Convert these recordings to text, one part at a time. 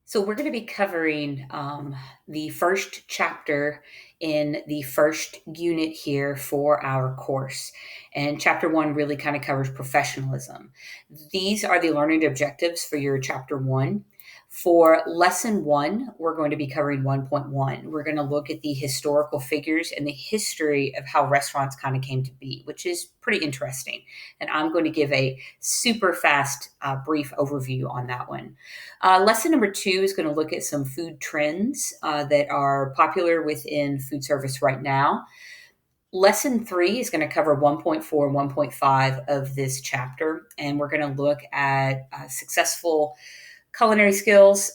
So we're going to be covering the first chapter in the first unit here for our course. And chapter one really kind of covers professionalism. These are the learning objectives for your chapter one. For lesson one, we're going to be covering 1.1. We're going to look at the historical figures and the history of how restaurants kind of came to be, which is pretty interesting. And I'm going to give a super fast, brief overview on that one. Lesson number two is going to look at some food trends that are popular within food service right now. Lesson three is going to cover 1.4 and 1.5 of this chapter, and we're going to look at successful culinary skills,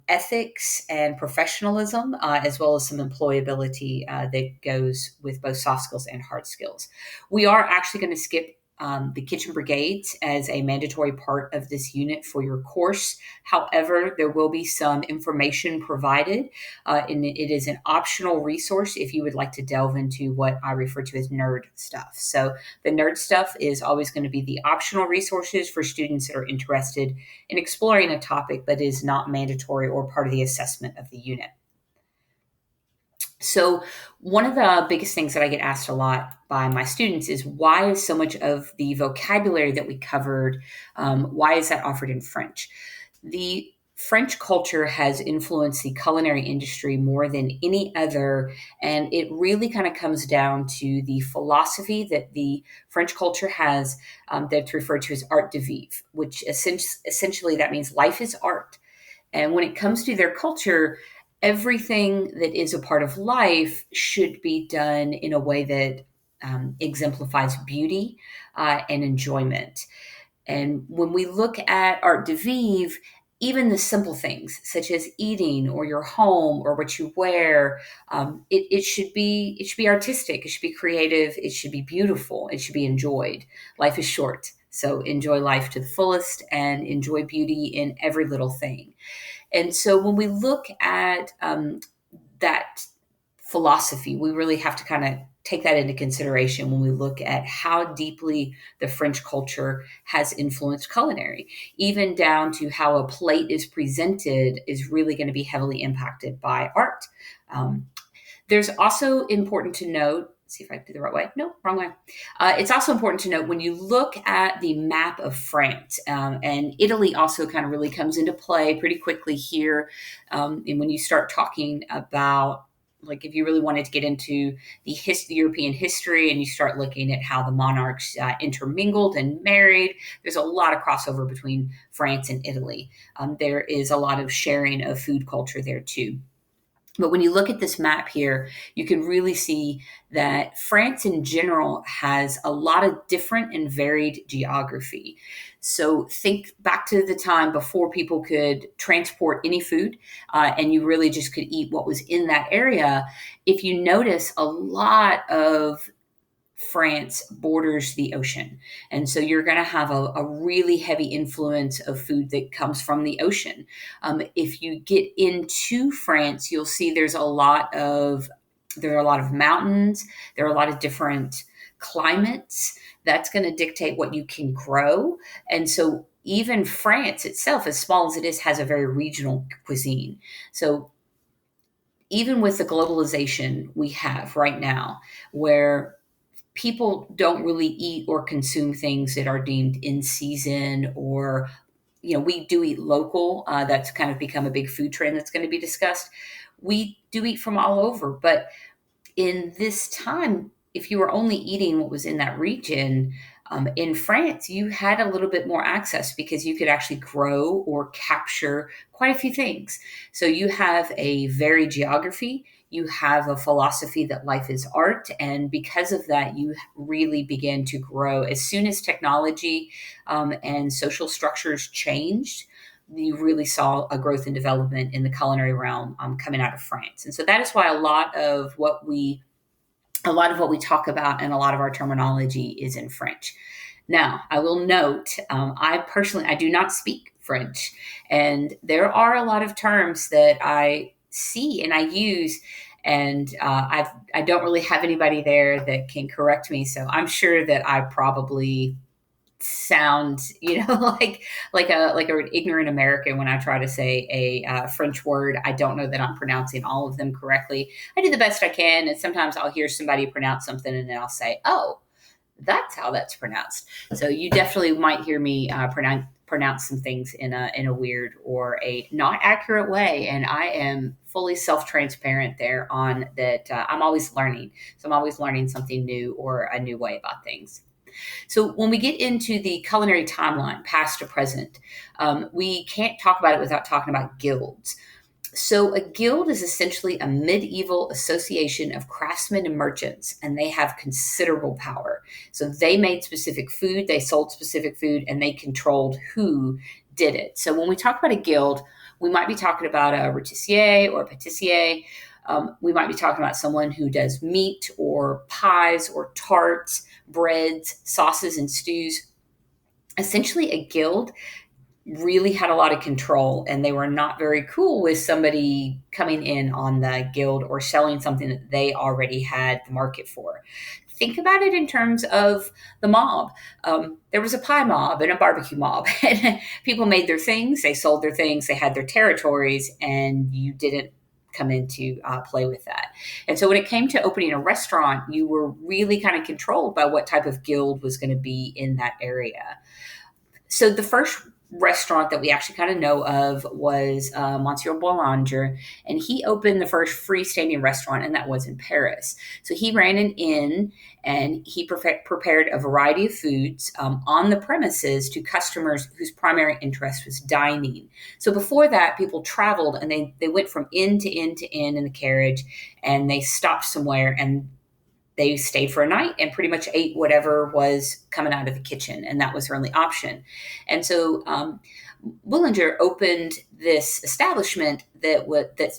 ethics, and professionalism, as well as some employability that goes with both soft skills and hard skills. We are actually going to skip the kitchen brigades as a mandatory part of this unit for your course. However, there will be some information provided, and it is an optional resource if you would like to delve into what I refer to as nerd stuff. So the nerd stuff is always going to be the optional resources for students that are interested in exploring a topic that is not mandatory or part of the assessment of the unit. So, one of the biggest things that I get asked a lot by my students is why is so much of the vocabulary that we covered, why is that offered in French? The French culture has influenced the culinary industry more than any other, and it really kind of comes down to the philosophy that the French culture has that's referred to as art de vivre, which essentially that means life is art. And when it comes to their culture, everything that is a part of life should be done in a way that exemplifies beauty and enjoyment. And when we look at art de vivre, even the simple things such as eating or your home or what you wear, it should be artistic. It should be creative. It should be beautiful. It should be enjoyed. Life is short, so enjoy life to the fullest and enjoy beauty in every little thing. And so when we look at that philosophy, we really have to kind of take that into consideration when we look at how deeply the French culture has influenced culinary, even down to how a plate is presented is really going to be heavily impacted by art. Um, there's also important to note, see if I do the right way. No, wrong way. It's also important to note when you look at the map of France, and Italy also kind of really comes into play pretty quickly here. And when you start talking about, like, if you really wanted to get into the European history and you start looking at how the monarchs intermingled and married, there's a lot of crossover between France and Italy. There is a lot of sharing of food culture there too. But when you look at this map here, you can really see that France in general has a lot of different and varied geography. So think back to the time before people could transport any food, and you really just could eat what was in that area. If you notice, a lot of France borders the ocean. And so you're going to have a really heavy influence of food that comes from the ocean. If you get into France, you'll see there are a lot of mountains, there are a lot of different climates. That's going to dictate what you can grow. And so even France itself, as small as it is, has a very regional cuisine. So even with the globalization we have right now, where people don't really eat or consume things that are deemed in season, or we do eat local. That's kind of become a big food trend that's going to be discussed. We do eat from all over, but in this time, if you were only eating what was in that region, in France, you had a little bit more access because you could actually grow or capture quite a few things. So you have a varied geography, you have a philosophy that life is art, and because of that, you really begin to grow. As soon as technology and social structures changed, you really saw a growth and development in the culinary realm coming out of France. And so that is why a lot of what we talk about and a lot of our terminology is in French. Now, I will note, I do not speak French, and there are a lot of terms that I see and I use, and I don't really have anybody there that can correct me. So I'm sure that I probably sound, like an ignorant American when I try to say a French word. I don't know that I'm pronouncing all of them correctly. I do the best I can, and sometimes I'll hear somebody pronounce something, and then I'll say, "Oh, that's how that's pronounced." So you definitely might hear me pronounce some things in a weird or a not accurate way, and I am fully self transparent there on that. I'm always learning, so I'm always learning something new or a new way about things. So when we get into the culinary timeline, past to present, we can't talk about it without talking about guilds. So, a guild is essentially a medieval association of craftsmen and merchants, and they have considerable power. So, they made specific food, they sold specific food, and they controlled who did it. So, when we talk about a guild, we might be talking about a rôtissier or a pâtissier. We might be talking about someone who does meat or pies or tarts, breads, sauces, and stews. Essentially, a guild really had a lot of control, and they were not very cool with somebody coming in on the guild or selling something that they already had the market for. Think about it in terms of the mob. There was a pie mob and a barbecue mob. And people made their things, they sold their things, they had their territories, and you didn't come in to play with that. And so when it came to opening a restaurant, you were really kind of controlled by what type of guild was going to be in that area. So the first restaurant that we actually kind of know of was Monsieur Boulanger, and he opened the first freestanding restaurant, and that was in Paris. So he ran an inn, and he prepared a variety of foods on the premises to customers whose primary interest was dining. So before that, people traveled, and they went from inn to inn to inn in the carriage, and they stopped somewhere, and they stayed for a night and pretty much ate whatever was coming out of the kitchen, and that was their only option. And so Willinger opened this establishment that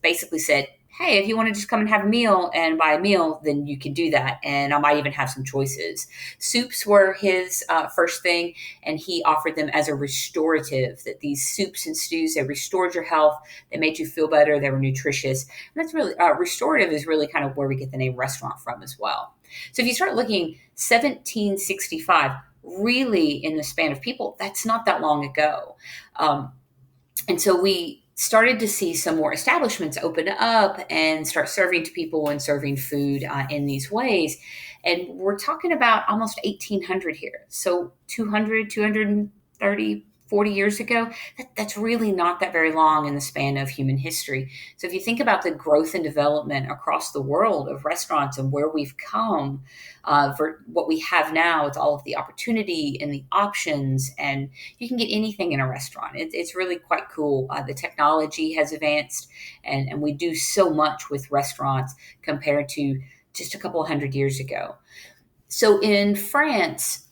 basically said, "Hey, if you want to just come and have a meal and buy a meal, then you can do that. And I might even have some choices." Soups were his first thing, and he offered them as a restorative. That these soups and stews, they restored your health, they made you feel better, they were nutritious. And that's really restorative is really kind of where we get the name restaurant from as well. So if you start looking, 1765, really in the span of people, that's not that long ago. Um, and so we started to see some more establishments open up and start serving to people and serving food in these ways. And we're talking about almost 1800 here. So 200, 230, 40 years ago, that's really not that very long in the span of human history. So if you think about the growth and development across the world of restaurants and where we've come, for what we have now, it's all of the opportunity and the options, and you can get anything in a restaurant. It's really quite cool. The technology has advanced, and we do so much with restaurants compared to just a couple of hundred years ago. So in France,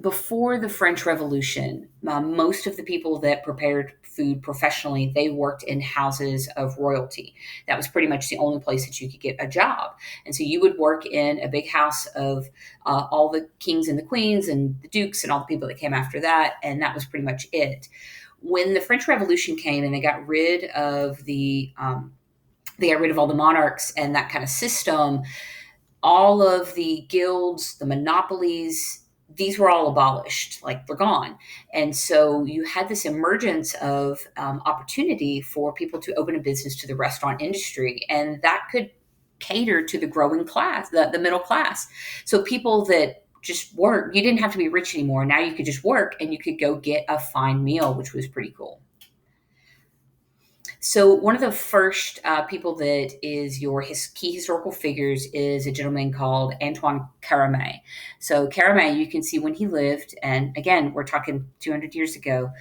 before the French Revolution, most of the people that prepared food professionally, they worked in houses of royalty. That was pretty much the only place that you could get a job. And so you would work in a big house of all the kings and the queens and the dukes and all the people that came after that, and that was pretty much it. When the French Revolution came and they got rid of they got rid of all the monarchs and that kind of system, all of the guilds, the monopolies, these were all abolished, like they're gone. And so you had this emergence of opportunity for people to open a business to the restaurant industry, and that could cater to the growing class, the middle class. So people that just work, you didn't have to be rich anymore. Now you could just work and you could go get a fine meal, which was pretty cool. So one of the first people that is your key historical figures is a gentleman called Antoine Carame. So Carame, you can see when he lived, and again, we're talking 200 years ago,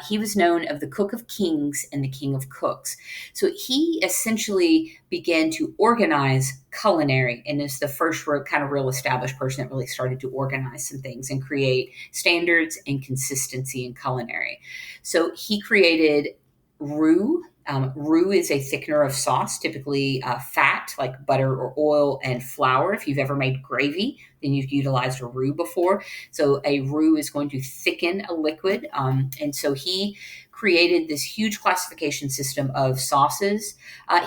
he was known of the Cook of Kings and the King of Cooks. So he essentially began to organize culinary and is the first kind of real established person that really started to organize some things and create standards and consistency in culinary. So he created roux. Roux is a thickener of sauce, typically fat like butter or oil and flour. If you've ever made gravy, than you've utilized a roux before. So a roux is going to thicken a liquid. And so he created this huge classification system of sauces.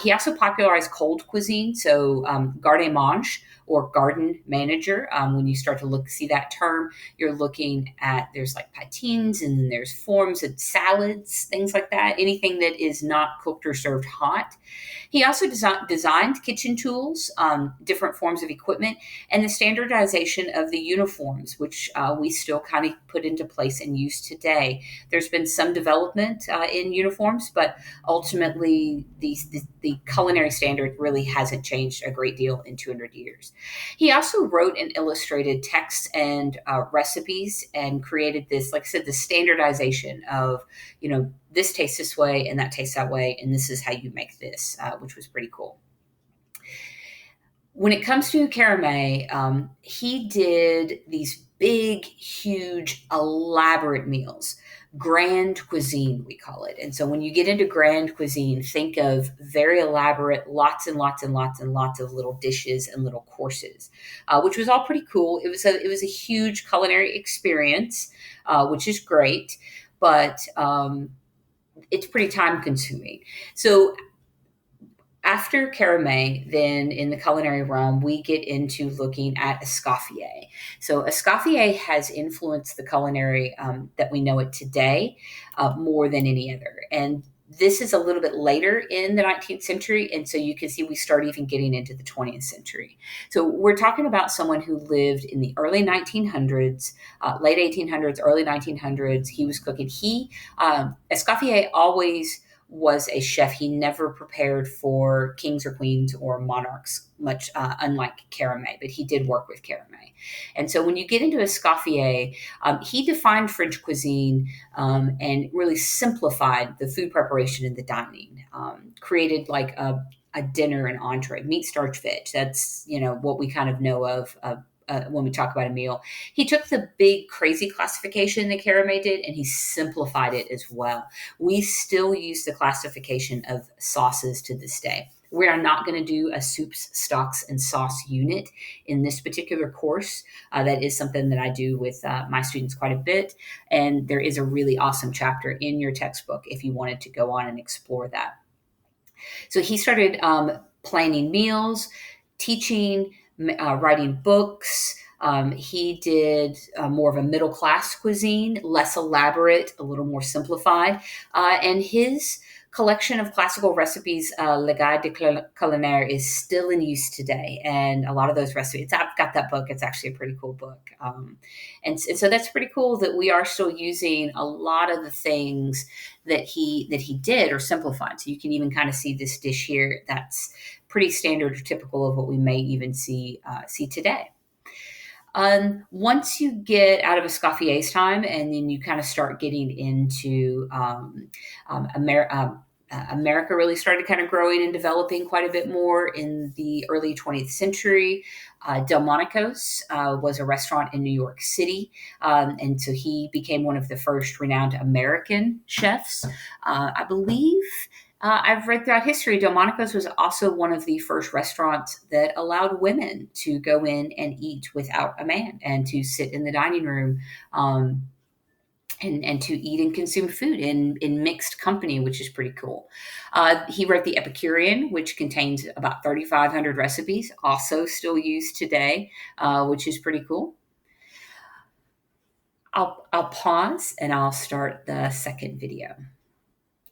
He also popularized cold cuisine, so garde mange or garden manager. When you start to see that term, you're looking at there's like patines and then there's forms and salads, things like that. Anything that is not cooked or served hot. He also designed kitchen tools, different forms of equipment, and the standardization of the uniforms, which we still kind of put into place and use today. There's been some development in uniforms, but ultimately the culinary standard really hasn't changed a great deal in 200 years. He also wrote and illustrated texts and recipes and created this, like I said, the standardization of, this tastes this way and that tastes that way, and this is how you make this, which was pretty cool. When it comes to Carame, he did these big, huge, elaborate meals. Grand cuisine, we call it. And so when you get into grand cuisine, think of very elaborate, lots and lots and lots and lots of little dishes and little courses, which was all pretty cool. It was a huge culinary experience, which is great, but it's pretty time consuming. So after Carame, then in the culinary realm, we get into looking at Escoffier. So Escoffier has influenced the culinary that we know it today more than any other. And this is a little bit later in the 19th century, and so you can see we start even getting into the 20th century. So we're talking about someone who lived in the early 1900s, late 1800s, early 1900s. He was cooking. Escoffier always was a chef. He never prepared for kings or queens or monarchs, much unlike Carame, but he did work with Carame. And so when you get into Escoffier, he defined French cuisine and really simplified the food preparation and the dining, created like a dinner and entree, meat, starch, veg. That's, what we kind of know of when we talk about a meal. He took the big crazy classification that Carame did and he simplified it as well. We still use the classification of sauces to this day. We are not going to do a soups, stocks, and sauce unit in this particular course. That is something that I do with my students quite a bit. And there is a really awesome chapter in your textbook if you wanted to go on and explore that. So he started planning meals, teaching, writing books. He did more of a middle class cuisine, less elaborate, a little more simplified. And his collection of classical recipes, Le Guide de Culinaire, is still in use today. And a lot of those recipes, I've got that book. It's actually a pretty cool book. And so that's pretty cool that we are still using a lot of the things that he did or simplified. So you can even kind of see this dish here. That's pretty standard or typical of what we may even see today. Once you get out of Escoffier's time and then you kind of start getting into America really started kind of growing and developing quite a bit more in the early 20th century. Delmonico's was a restaurant in New York City. And so he became one of the first renowned American chefs. I believe I've read throughout history, Delmonico's was also one of the first restaurants that allowed women to go in and eat without a man and to sit in the dining room and to eat and consume food in mixed company, which is pretty cool. He wrote The Epicurean, which contains about 3,500 recipes, also still used today, which is pretty cool. I'll pause and I'll start the second video.